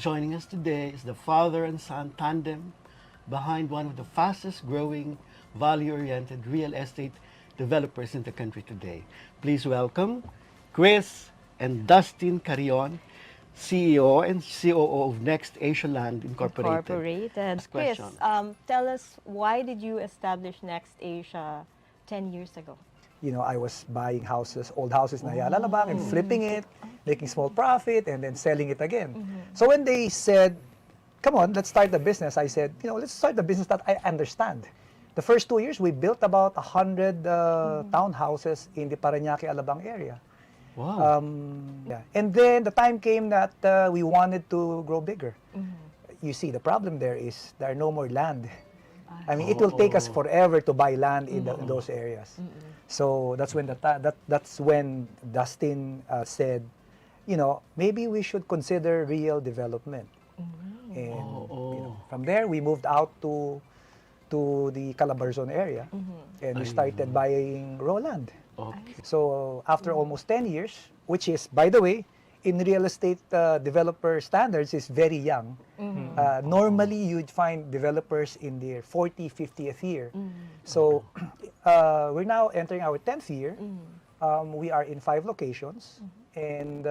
Joining us today is the father and son tandem behind one of the fastest growing, value-oriented real estate developers in the country today. Please welcome Cris and Dustin Carreon, CEO and COO of NextAsia Land Incorporated. Cris, Question. tell us, why did you establish NextAsia 10 years ago? You know, I was buying houses, old houses na Yalalabang, and flipping it, making small profit, and then selling it again. So when they said, come on, let's start the business, I said, you know, let's start the business that I understand. The first 2 years, we built about 100 townhouses in the Parañaque, Alabang area. Wow. Yeah. And then the time came that we wanted to grow bigger. You see, the problem there is there are no more land. I mean, it will take us forever to buy land in those areas. So that's when that's when Dustin said, you know, maybe we should consider real development. And you know, from there we moved out to the Calabarzon area, and we started buying raw land. Okay. So after almost 10 years, which is, by the way, in real estate developer standards, is very young. Normally, you'd find developers in their 40, 50th year. So we're now entering our 10th year. We are in 5 locations, and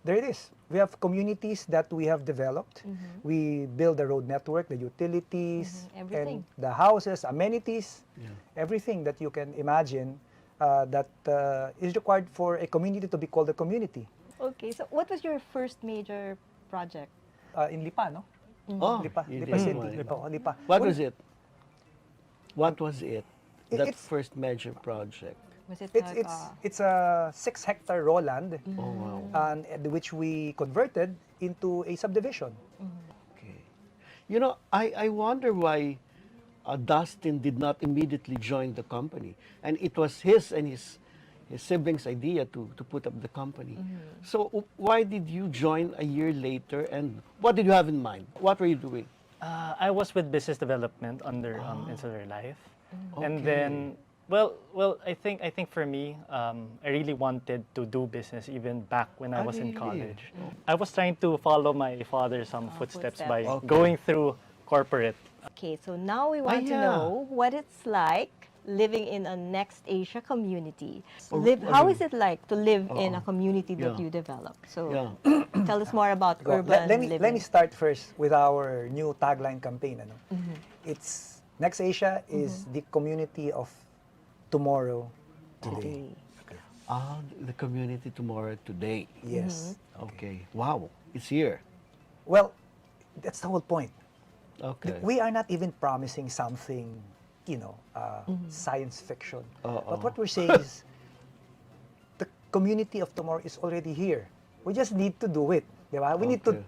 there it is. We have communities that we have developed. We build the road network, the utilities, and the houses, amenities, everything that you can imagine that is required for a community to be called a community. Okay, so what was your first major project? In Lipa, no? Oh, Lipa, you Lipa did City. one. Lipa, Lipa. What was it? What was it? That It's- first major project. Was it It's a 6-hectare raw land, Oh, wow. and which we converted into a subdivision. Okay. You know, I wonder why Dustin did not immediately join the company. And it was his and his siblings' idea to put up the company. So why did you join a year later, and what did you have in mind? What were you doing? I was with business development under Insular Life, and Okay. then I think for me, I really wanted to do business even back when I was in really? college. I was trying to follow my father's footsteps by Okay. going through corporate. Okay, so now we want to know what it's like living in a NextAsia community. How is it like to live in a community that you develop? So tell us more about urban living. Let me start first with our new tagline campaign. Ano? It's NextAsia is the community of tomorrow today. The community tomorrow today. Yes. Okay. Wow. It's here. Well, that's the whole point. Okay. We are not even promising something, you know, science fiction. But what we're saying is the community of tomorrow is already here. We just need to do it. Diba? We need to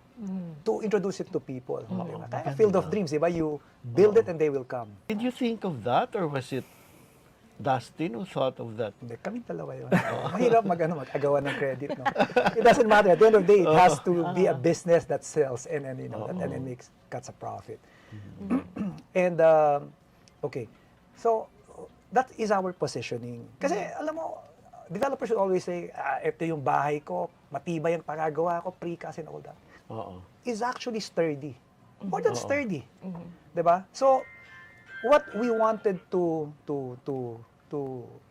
introduce it to people. Diba? Kaya Field of Dreams, diba? You build it and they will come. Did you think of that, or was it Dustin who thought of that? Hindi, kami dalawa yun. Mahirap mag-agawan ng credit. No? It doesn't matter. At the end of the day, it has to be a business that sells and you know, and then cuts a profit. And, okay. So, that is our positioning. Kasi, alam mo, developers should always say, ito yung bahay ko, matibay ang pagagawa ko, precast and all that. Is actually sturdy. More than sturdy. Diba? So, what we wanted to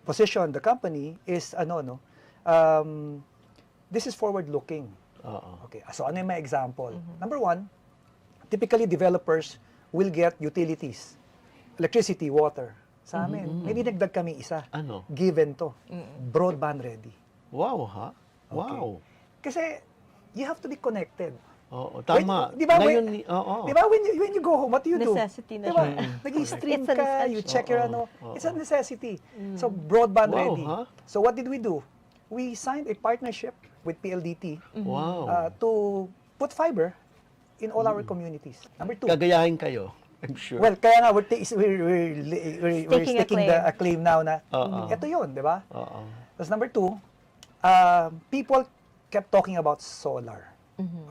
position the company is this is forward looking. Okay, so ano yung may example? Number 1, typically developers will get utilities, electricity, water. Sa amin, may dinagdag kami isa. Ano? Given to. Broadband ready. Wow, ha? Wow. Kasi you have to be connected. Oo, tama. Di ba, Ngayon, di ba when you go home, what do you do? Necessity na Diba? siya. Nag-stream It's a ka, you necessity. check your ano. It's a necessity. So, broadband Wow, ready. huh? So, what did we do? We signed a partnership with PLDT Wow. to put fiber in all our communities. Number 2. Gagayahin kayo, I'm sure. Well, kaya nga, we're Staking the claim now na, ito yun, di ba? Tapos number 2, people kept talking about solar.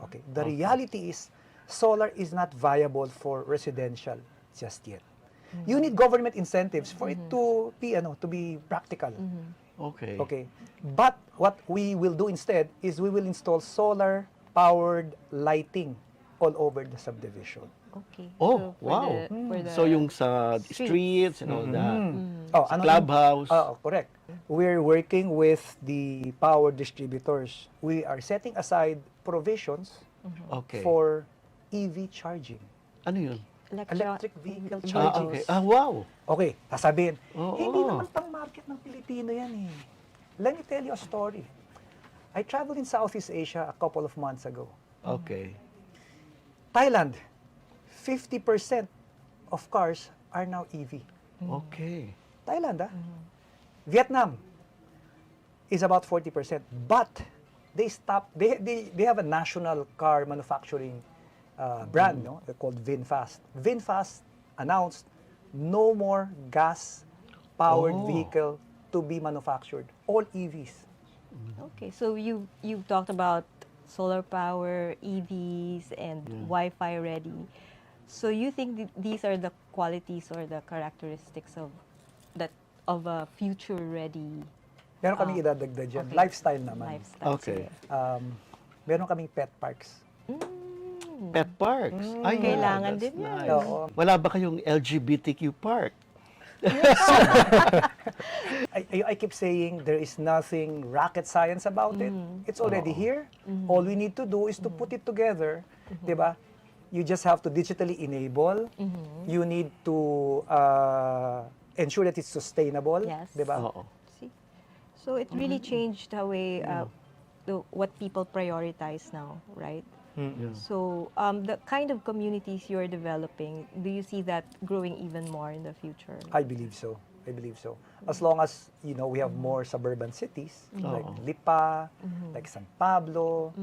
Okay. The reality is, solar is not viable for residential just yet. You need government incentives for it to be practical. Okay. Okay. But what we will do instead is we will install solar powered lighting all over the subdivision. Okay. Oh, for wow. for the So yung sa streets and all that. Oh, Sa ano clubhouse. correct. We're working with the power distributors. We are setting aside provisions Okay. for EV charging. Ano yun? Electric vehicle Ah, charging. okay. Ah, wow. Okay, sasabihin, Oo. hindi naman pang-market ng Pilipino yan eh. Let me tell you a story. I traveled in Southeast Asia a couple of months ago. Okay. Thailand, 50% of cars are now EV. Okay. Thailand, Vietnam is about 40%. But they have a national car manufacturing brand, no? They're called VinFast. VinFast announced no more gas-powered Oh. vehicle to be manufactured. All EVs. Okay, so you talked about solar power, EVs, and Wi-Fi ready. So you think these are the qualities or the characteristics of a future ready Meron kaming idadagdag dyan. okay. Lifestyle naman. lifestyle? Okay. Sige. Meron kaming pet parks. Pet parks. Ay, Kailangan that's din yan. nice. Oo. Wala ba kayong LGBTQ park? I keep saying there is nothing rocket science about it. It's already here. All we need to do is to put it together, 'di ba? You just have to digitally enable. You need to ensure that it's sustainable, Yes. 'di ba? Oo. See? So it really changed the way what people prioritize now, right? Yeah. So the kind of communities you're developing, do you see that growing even more in the future? I believe so. I believe so. As long as, we have more suburban cities like Oo. Lipa, like San Pablo,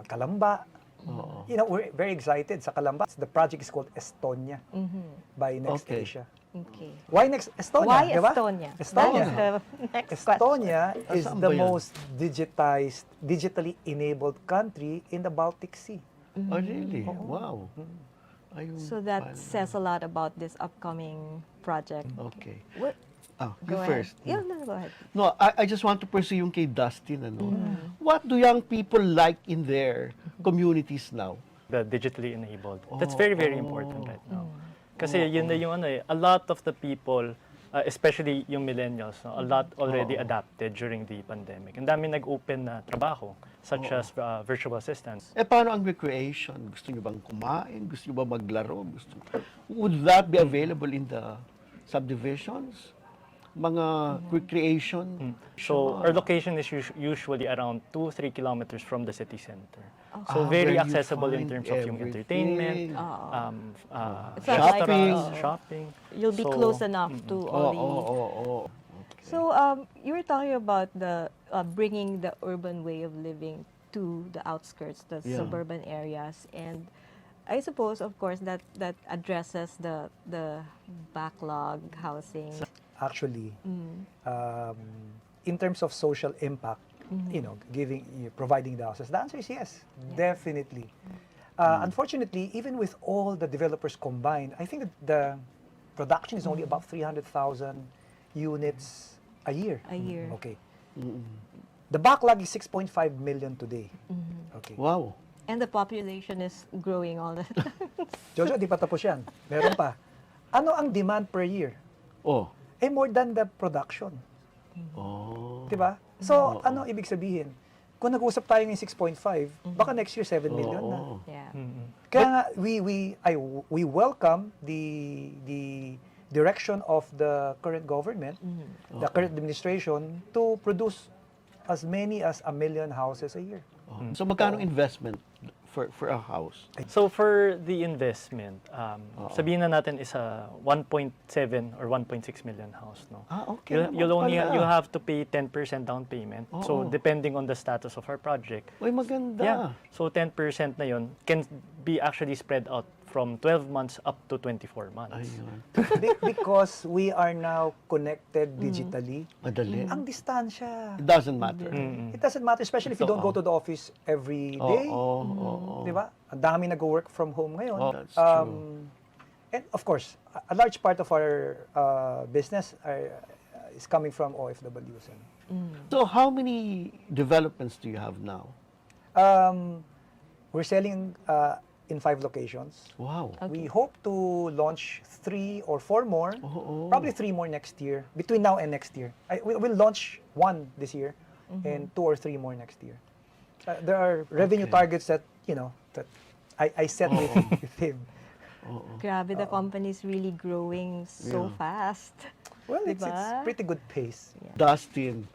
Calamba. Oo. We're very excited sa Calamba. The project is called Estonia by NextAsia. Okay. Why Estonia? Why diba? Estonia? Estonia. That is the next question. Estonia is Saan the ba yan? most digitally enabled country in the Baltic Sea. Oh, really? Wow. Ayun So that pala. says a lot about this upcoming project. Okay. What? Oh, Go you ahead. first. Yeah, no, go ahead. No, I just want to pursue yung kay Dustin. What do young people like in their communities now? The digitally enabled. That's very, very important right now. Kasi yun na yung a lot of the people, especially yung millennials, a lot already adapted during the pandemic. Ang dami nag-open na trabaho, such as virtual assistants. Paano ang recreation? Gusto niyo bang kumain? Gusto niyo ba maglaro? Would that be available in the subdivisions? Mga recreation? So our location is usually around 2-3 kilometers from the city center. So where very you accessible in find terms of yung everything. entertainment, It's not like, restaurants, shopping. You'll be So, close enough to all these. Okay. So you were talking about the bringing the urban way of living to the outskirts, the Yeah. suburban areas, and I suppose, of course, that addresses the backlog housing. Actually, in terms of social impact, providing the houses, the answer is yes, definitely. Unfortunately, even with all the developers combined, I think that the production is only about 300,000 units a year. A year. Okay. The backlog is 6.5 million today. Okay. Wow. And the population is growing all the time. Jojo, di pa tapos yan. Meron pa. Ano ang demand per year? Oh. More than the production. Oh. Diba? So, ano ibig sabihin? Kung nag-usap tayo ng 6.5, baka next year 7 million na. Oo. Yeah. Kaya nga, we welcome the direction of the current government, the current administration, to produce as many as 1 million houses a year. So magkano investment for a house? So for the investment, sabihin na natin is a 1.7 or 1.6 million house, no? Okay. You'll have to pay 10% down payment. So Oo. depending on the status of our project. Uy, maganda. Yeah. So 10% na yun can be actually spread out from 12 months up to 24 months. Ayun. Because we are now connected digitally. Madali. Ang distansya. It doesn't matter. It doesn't matter, especially if you don't go to the office every day. Oo. Di ba? Ang dami nag-work from home ngayon. That's true. And of course, a large part of our business is coming from OFWs. So how many developments do you have now? We're selling in 5 locations. Wow. Okay. We hope to launch 3 or 4 more, Oh, probably 3 more next year, between now and next year. We'll launch 1 this year and 2 or 3 more next year. There are revenue Okay. targets that, that I set with him. Grabe, the company is really growing so Yeah. fast. Well, it's Diba? pretty good pace. Dustin,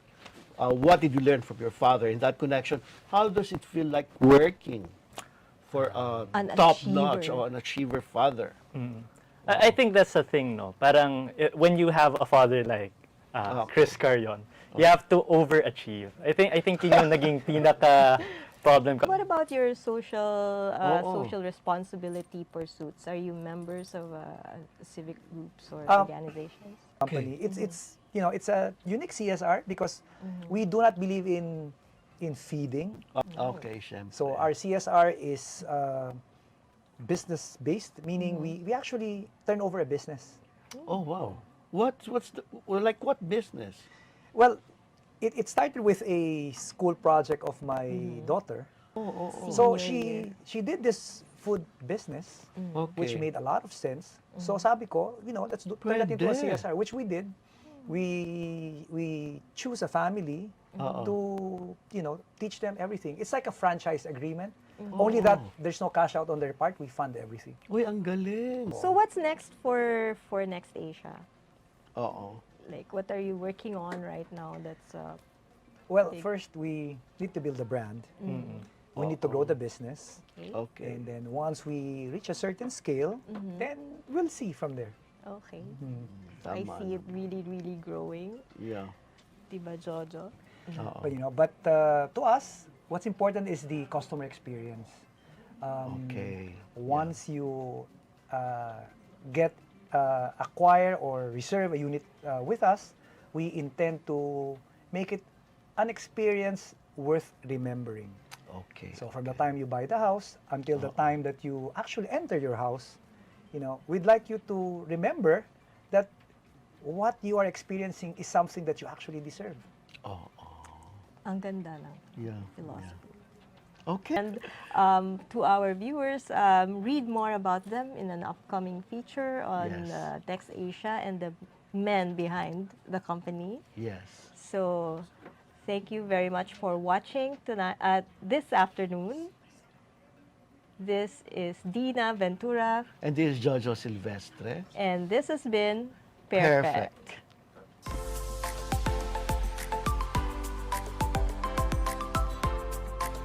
what did you learn from your father in that connection? How does it feel like working for a An top-notch achiever. or an achiever father? I think that's the thing, no? Parang when you have a father like Cris Carreon, you have to overachieve. I think yun yung naging pinaka problem ko. What about your social Oo. social responsibility pursuits? Are you members of civic groups or Um, organizations? Company. It's it's a unique CSR because we do not believe in feeding. Okay, syempre. So our CSR is business based, meaning we actually turn over a business. Oh, wow. What's the, well, like what business? Well, it started with a school project of my daughter. So Senior she did this food business, which Okay. made a lot of sense. So sabi ko, let's turn that into a Pwede. CSR, which we did. We choose a family to teach them everything. It's like a franchise agreement. Only that there's no cash out on their part. We fund everything. Uy, ang galing. So what's next for NextAsia? Oo. Like, what are you working on right now? That's Well, Big. first we need to build a brand. We need to grow the business. Okay. And then once we reach a certain scale, then we'll see from there. okay. I Tama see it really, really growing. Yeah. Diba, Jojo? Oo. But to us, what's important is the customer experience. Okay. Once you acquire or reserve a unit with us, we intend to make it an experience worth remembering. Okay. So from the time you buy the house until the time that you actually enter your house, we'd like you to remember that what you are experiencing is something that you actually deserve. Oh, Ang ganda ng yeah. philosophy. Okay. And to our viewers, read more about them in an upcoming feature on Yes. NextAsia and the men behind the company. Yes. So, thank you very much for watching tonight. This afternoon. This is Dinah, Ventura, And this is Jojo Silvestre. and this has been Pairfect. Perfect.